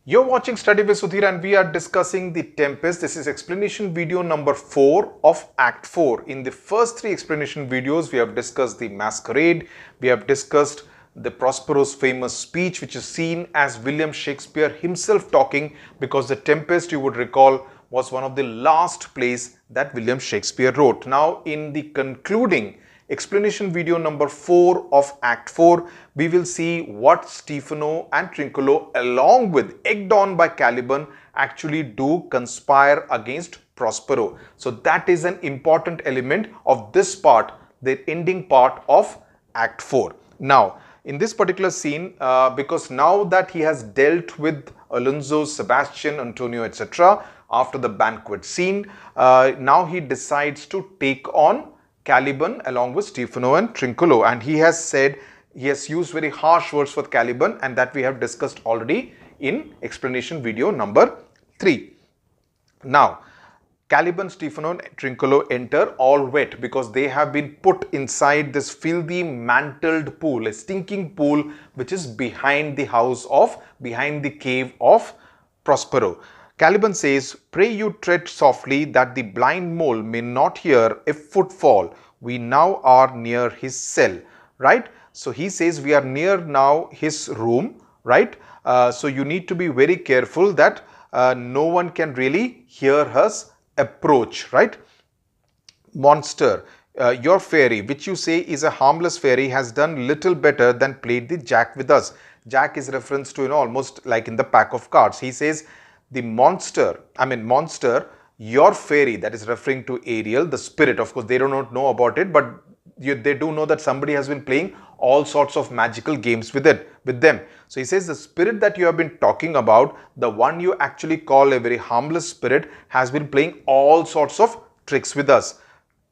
You're watching Study with Sudhir and we are discussing the Tempest. This is explanation video number 4 of Act 4. In the first 3 explanation videos, we have discussed the masquerade, we have discussed the Prospero's famous speech, which is seen as William Shakespeare himself talking, because the Tempest, you would recall, was one of the last plays that William Shakespeare wrote. Now, in the concluding explanation video number 4 of Act 4, we will see what Stephano and Trinculo, along with egged on by Caliban, actually do conspire against Prospero. So that is an important element of this part, the ending part of Act 4. Now, in this particular scene, because now that he has dealt with Alonso, Sebastian, Antonio, etc., after the banquet scene, now he decides to take on Caliban along with Stephano and Trinculo, and he has said, he has used very harsh words for Caliban, and that we have discussed already in explanation video number 3. Now, Caliban, Stephano and Trinculo enter all wet because they have been put inside this filthy mantled pool, a stinking pool which is behind the behind the cave of Prospero. Caliban says, "Pray you tread softly that the blind mole may not hear a footfall. We now are near his cell." Right? So he says we are near now his room. Right? So you need to be very careful that no one can really hear us approach. Right? Monster, your fairy, which you say is a harmless fairy, has done little better than played the jack with us. Jack is reference to, almost like in the pack of cards. He says, the monster, your fairy, that is referring to Ariel, the spirit. Of course, they do not know about it, but they do know that somebody has been playing all sorts of magical games with them. So he says the spirit that you have been talking about, the one you actually call a very harmless spirit, has been playing all sorts of tricks with us.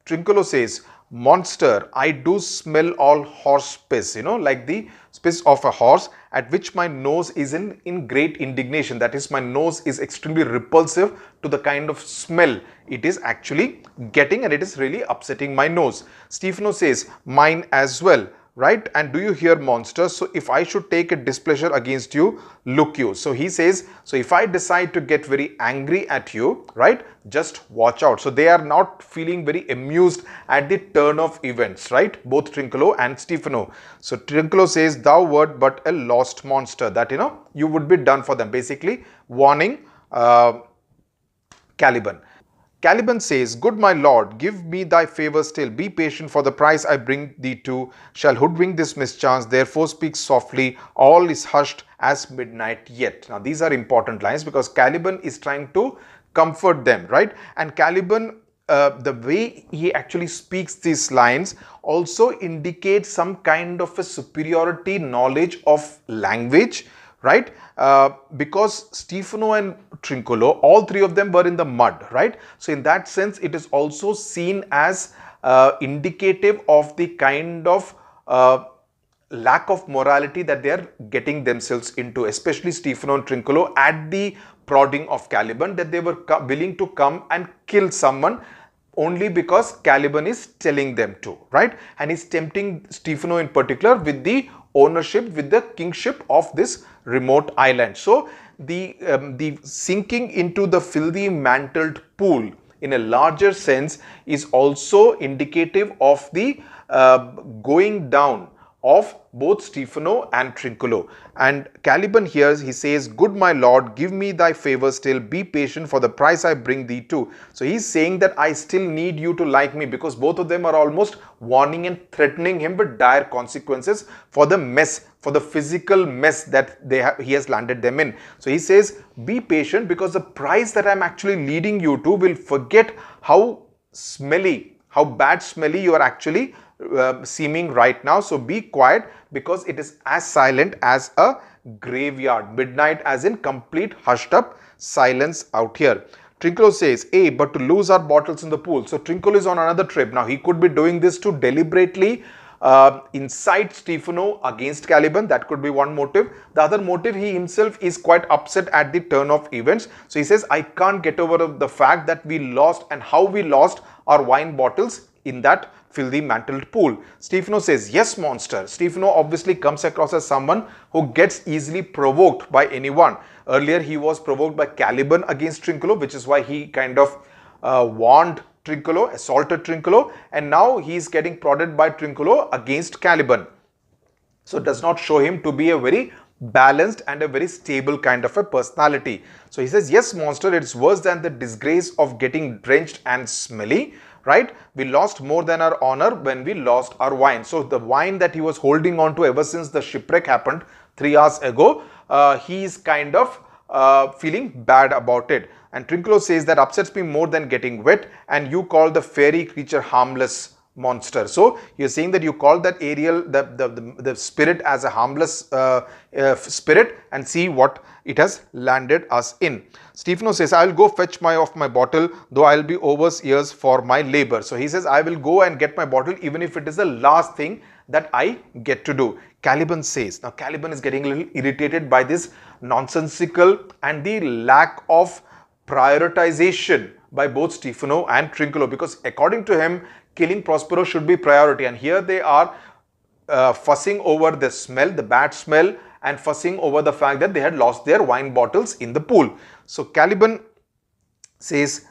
Trinculo says, "Monster, I do smell all horse piss, like the piss of a horse, at which my nose is in great indignation." That is, my nose is extremely repulsive to the kind of smell it is actually getting, and it is really upsetting my nose. Stephano says, "Mine as well." Right? "And do you hear, monster? So if I should take a displeasure against you, look you." So he says, so if I decide to get very angry at you, right, just watch out. So they are not feeling very amused at the turn of events, right? Both Trinculo and Stephano. So Trinculo says, "Thou wert but a lost monster," that, you would be done for them. Basically warning Caliban. Caliban says, "Good my lord, give me thy favour still. Be patient, for the price I bring thee to shall hoodwink this mischance. Therefore speak softly, all is hushed as midnight yet." Now these are important lines because Caliban is trying to comfort them, right? And Caliban, the way he actually speaks these lines also indicates some kind of a superiority knowledge of language, right? Because Stephano and Trinculo, all three of them were in the mud, right? So in that sense, it is also seen as indicative of the kind of lack of morality that they are getting themselves into, especially Stephano and Trinculo, at the prodding of Caliban, that they were willing to come and kill someone only because Caliban is telling them to, right? And he's tempting Stephano in particular with the ownership, with the kingship of this remote island. So the sinking into the filthy mantled pool in a larger sense is also indicative of the going down of both Stephano and Trinculo. And Caliban here, he says, "Good my lord, give me thy favour still. Be patient, for the price I bring thee to." So he's saying that I still need you to like me, because both of them are almost warning and threatening him with dire consequences for the mess, for the physical mess that he has landed them in. So he says, "Be patient, because the price that I'm actually leading you to will forget how smelly, how bad smelly you are actually seeming right now. So be quiet, because it is as silent as a graveyard. Midnight as in complete hushed up silence out here." Trinculo says, "But to lose our bottles in the pool." So Trinculo is on another trip. Now he could be doing this to deliberately incite Stephano against Caliban. That could be one motive. The other motive, he himself is quite upset at the turn of events. So he says, "I can't get over the fact that we lost, and how we lost our wine bottles in that filthy mantled pool. Stefano says, yes, monster. Stefano obviously comes across as someone who gets easily provoked by anyone. Earlier, he was provoked by Caliban against Trinculo, which is why he kind of warned Trinculo, assaulted Trinculo, and now he is getting prodded by Trinculo against Caliban. So it does not show him to be a very balanced and a very stable kind of a personality. So he says, yes, monster, it's worse than the disgrace of getting drenched and smelly, right? We lost more than our honor when we lost our wine. So the wine that he was holding on to ever since the shipwreck happened 3 hours ago, he is kind of feeling bad about it. And Trinculo says that upsets me more than getting wet, and you call the fairy creature harmless, monster. So you're saying that you call that Ariel, the spirit, as a harmless spirit, and see what it has landed us in. Stefano says, I will go fetch my bottle, though I will be overseers for my labor. So he says, I will go and get my bottle, even if it is the last thing that I get to do. Caliban says, now Caliban is getting a little irritated by this nonsensical and the lack of prioritization by both Stefano and Trinculo, because according to him, killing Prospero should be priority, and here they are fussing over the smell, the bad smell, and fussing over the fact that they had lost their wine bottles in the pool. So Caliban says,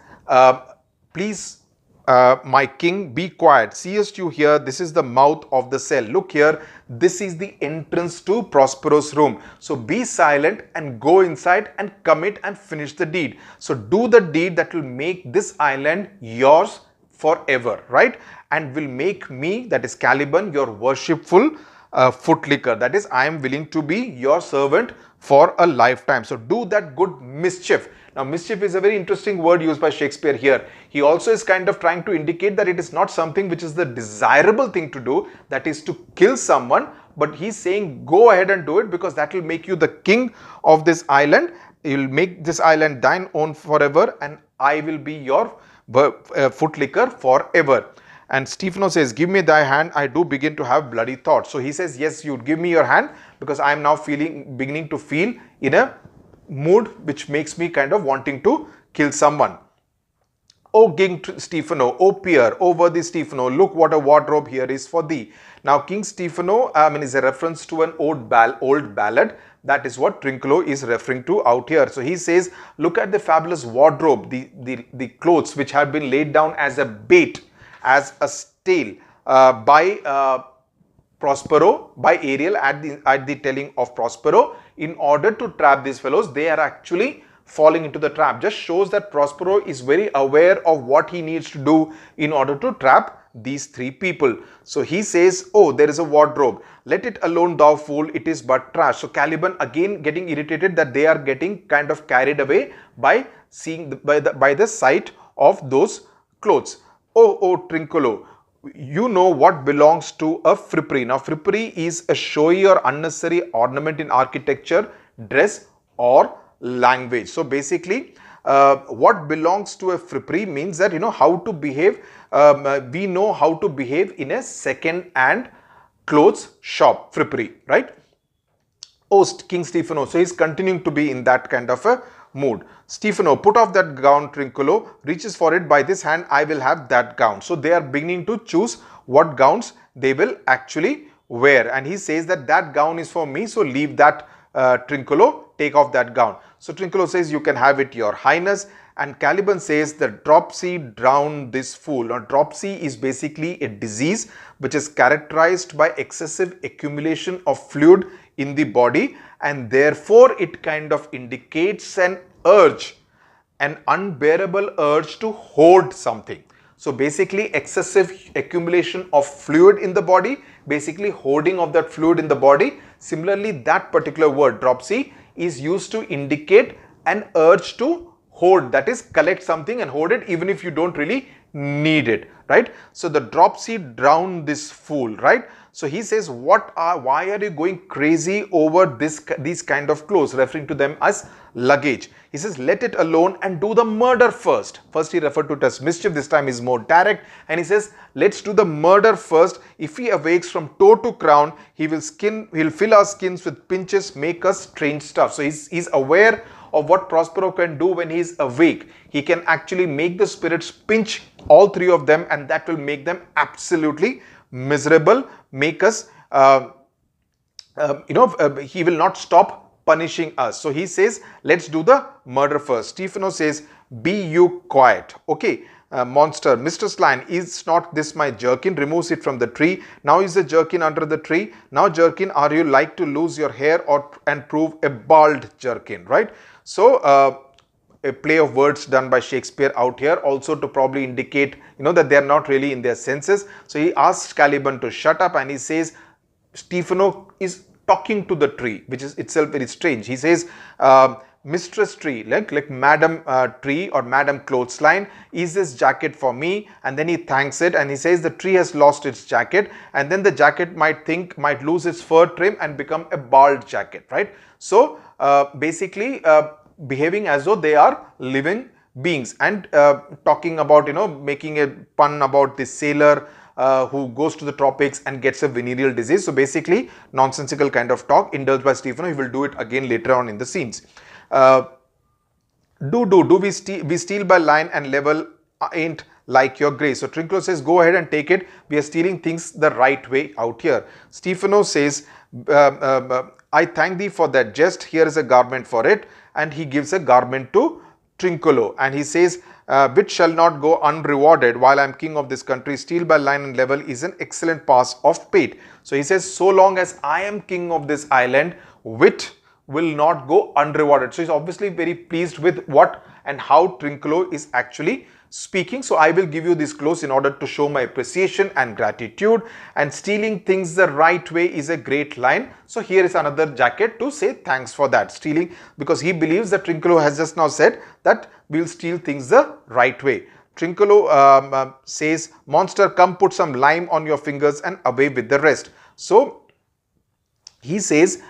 please, my king, be quiet. Seest you here? This is the mouth of the cell. Look here, this is the entrance to Prospero's room. So be silent and go inside and commit and finish the deed. So do the deed that will make this island yours forever, right? And will make me, that is Caliban, your worshipful footlicker. That is, I am willing to be your servant for a lifetime. So do that good mischief. Now, mischief is a very interesting word used by Shakespeare here. He also is kind of trying to indicate that it is not something which is the desirable thing to do, that is to kill someone, but he's saying go ahead and do it, because that will make you the king of this island. You will make this island thine own forever, and I will be your footlicker forever. And Stefano says, give me thy hand, I do begin to have bloody thoughts. So he says, yes, you give me your hand, because I am now beginning to feel in a mood which makes me kind of wanting to kill someone. O King Stefano, O peer, O worthy Stefano, look what a wardrobe here is for thee. Now King Stefano, is a reference to an old ballad. That is what Trinculo is referring to out here. So he says, look at the fabulous wardrobe, the clothes which have been laid down as a bait, as a stale by Prospero, by Ariel at the telling of Prospero, in order to trap these fellows. They are actually falling into the trap. Just shows that Prospero is very aware of what he needs to do in order to trap these three people. So he says, oh, there is a wardrobe. Let it alone, thou fool, it is but trash. So Caliban again getting irritated that they are getting kind of carried away by seeing by the sight of those clothes. Oh, Trinculo, you know what belongs to a frippery. Now, frippery is a showy or unnecessary ornament in architecture, dress, or language. So basically, what belongs to a frippery means that, you know, how to behave. We know how to behave in a second-hand clothes shop, frippery, right? Oh, King Stefano. So he's continuing to be in that kind of a mood. Stefano, put off that gown. Trinculo reaches for it. By this hand, I will have that gown. So they are beginning to choose what gowns they will actually wear. And he says that that gown is for me. So leave that, Trinculo, take off that gown. So Trinculo says, you can have it, your highness. And Caliban says, the dropsy drowned this fool. Now, dropsy is basically a disease which is characterized by excessive accumulation of fluid in the body, and therefore it kind of indicates an urge, an unbearable urge to hoard something. So basically, excessive accumulation of fluid in the body, basically hoarding of that fluid in the body. Similarly, that particular word dropsy is used to indicate an urge to hoard, that is, collect something and hoard it even if you don't really need it, right? So the dropsy drowned this fool, right? So he says, why are you going crazy over these kind of clothes, referring to them as luggage? He says, let it alone and do the murder first. First he referred to it as mischief, this time is more direct, and he says, let's do the murder first. If he awakes from toe to crown, he'll fill our skins with pinches, make us strange stuff. So he's aware of what Prospero can do when he is awake. He can actually make the spirits pinch all three of them, and that will make them absolutely miserable, make us, he will not stop punishing us. So he says, let's do the murder first. Stefano says, be you quiet. Okay. Monster, Mr. Slan, is not this my jerkin? Removes it from the tree. Now is the jerkin under the tree. Now jerkin, are you like to lose your hair and prove a bald jerkin, right? So a play of words done by Shakespeare out here, also to probably indicate, that they are not really in their senses. So he asks Caliban to shut up, and he says Stefano is talking to the tree, which is itself very strange. He says, Mistress Tree, like Madam Tree or Madam Clothesline, is this jacket for me? And then he thanks it, and he says the tree has lost its jacket, and then the jacket might lose its fur trim and become a bald jacket, right? So basically behaving as though they are living beings, and talking about, making a pun about the sailor who goes to the tropics and gets a venereal disease. So basically nonsensical kind of talk indulged by Stefano. He will do it again later on in the scenes. Do we steal by line and level, ain't like your grace. So Trinculo says, go ahead and take it. We are stealing things the right way out here. Stefano says, I thank thee for that jest. Here is a garment for it. And he gives a garment to Trinculo. And he says, which shall not go unrewarded while I am king of this country. Steal by line and level is an excellent pass of pate. So he says, so long as I am king of this island, wit will not go unrewarded. So he's obviously very pleased with what and how Trinculo is actually speaking. So I will give you this close in order to show my appreciation and gratitude. And stealing things the right way is a great line. So here is another jacket to say thanks for that. Stealing, because he believes that Trinculo has just now said that we'll steal things the right way. Trinculo says, monster, come put some lime on your fingers and away with the rest. So he says,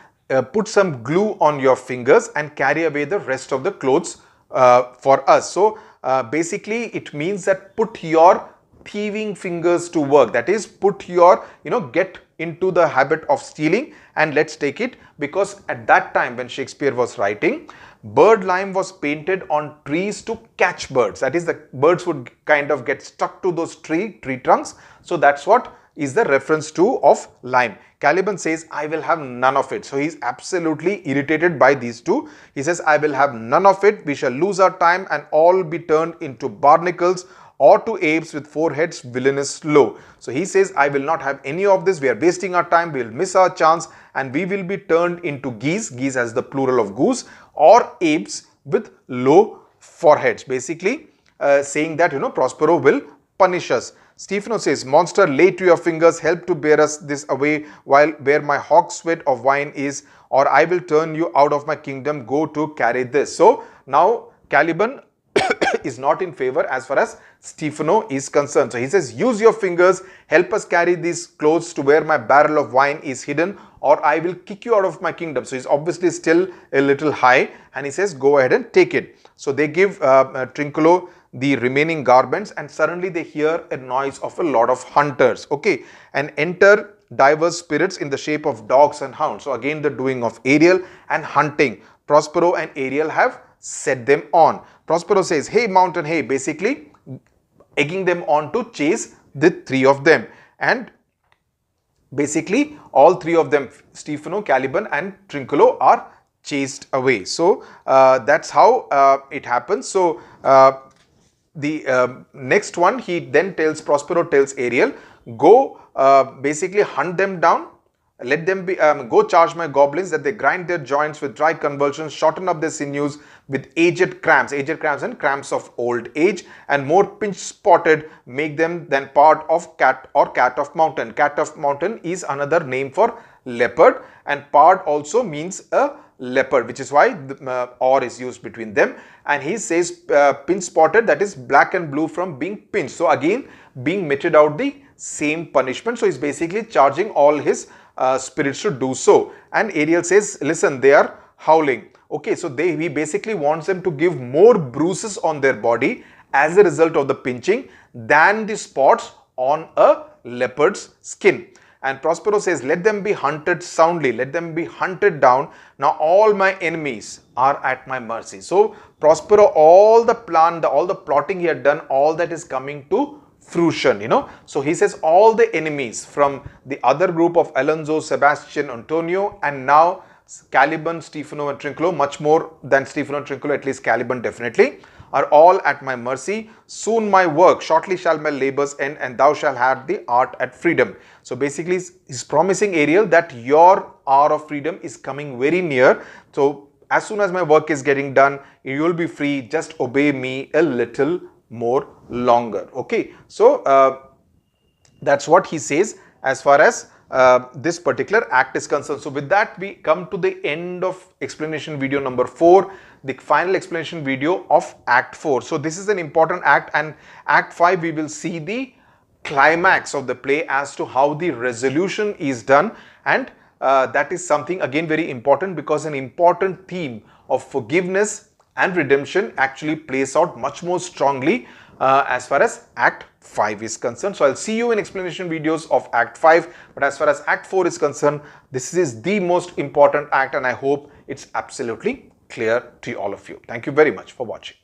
put some glue on your fingers and carry away the rest of the clothes for us. So basically it means that put your thieving fingers to work. That is, put your, get into the habit of stealing, and let's take it, because at that time when Shakespeare was writing, bird lime was painted on trees to catch birds. That is, the birds would kind of get stuck to those tree trunks. So that's what is the reference to of lime. Caliban says, I will have none of it. So he's absolutely irritated by these two. He says, I will have none of it. We shall lose our time and all be turned into barnacles or to apes with foreheads villainous low. So he says, I will not have any of this. We are wasting our time. We will miss our chance and we will be turned into geese. Geese as the plural of goose, or apes with low foreheads. Basically saying that, Prospero will punish us. Stefano says, monster, lay to your fingers, help to bear us this away while where my hog sweat of wine is, or I will turn you out of my kingdom. Go to carry this. So now Caliban is not in favor as far as Stefano is concerned. So he says, use your fingers, help us carry these clothes to where my barrel of wine is hidden, or I will kick you out of my kingdom. So he's obviously still a little high, and he says, go ahead and take it. So they give Trinculo the remaining garments, and suddenly they hear a noise of a lot of hunters. Okay, and enter diverse spirits in the shape of dogs and hounds. So again the doing of Ariel and hunting. Prospero and Ariel have set them on. Prospero says, hey mountain, hey, basically egging them on to chase the three of them. And basically all three of them, Stefano, Caliban and Trinculo, are chased away. So that's how it happens. So the next one, he then tells, Prospero tells Ariel, go basically hunt them down, let them be, go charge my goblins that they grind their joints with dry convulsions, shorten up their sinews with aged cramps and cramps of old age, and more pinch spotted, make them then part of cat or cat of mountain. Cat of mountain is another name for leopard, and part also means a leopard, which is why the or is used between them. And he says pinch spotted, that is black and blue from being pinched. So again being meted out the same punishment. So he's basically charging all his spirits to do so. And Ariel says, listen, they are howling. Okay, so he basically wants them to give more bruises on their body as a result of the pinching than the spots on a leopard's skin. And Prospero says, let them be hunted soundly, let them be hunted down. Now all my enemies are at my mercy. So Prospero, all the plan, all the plotting he had done, all that is coming to fruition, you know. So he says all the enemies from the other group of Alonso, Sebastian, Antonio, and now Caliban, Stefano and Trinculo, much more than Stefano and Trinculo, at least Caliban definitely, are all at my mercy. Soon my work, shortly shall my labors end, and thou shalt have the art at freedom. So basically he's promising Ariel that your hour of freedom is coming very near. So as soon as my work is getting done, you will be free. Just obey me a little more longer. Okay, so that's what he says as far as this particular act is concerned. So with that, we come to the end of explanation video number 4, the final explanation video of Act 4. So this is an important act, and Act 5 we will see the climax of the play as to how the resolution is done, and that is something again very important, because an important theme of forgiveness and redemption actually plays out much more strongly as far as Act 5 is concerned. So I'll see you in explanation videos of Act 5, but as far as Act 4 is concerned, this is the most important act, and I hope it's absolutely clear to all of you. Thank you very much for watching.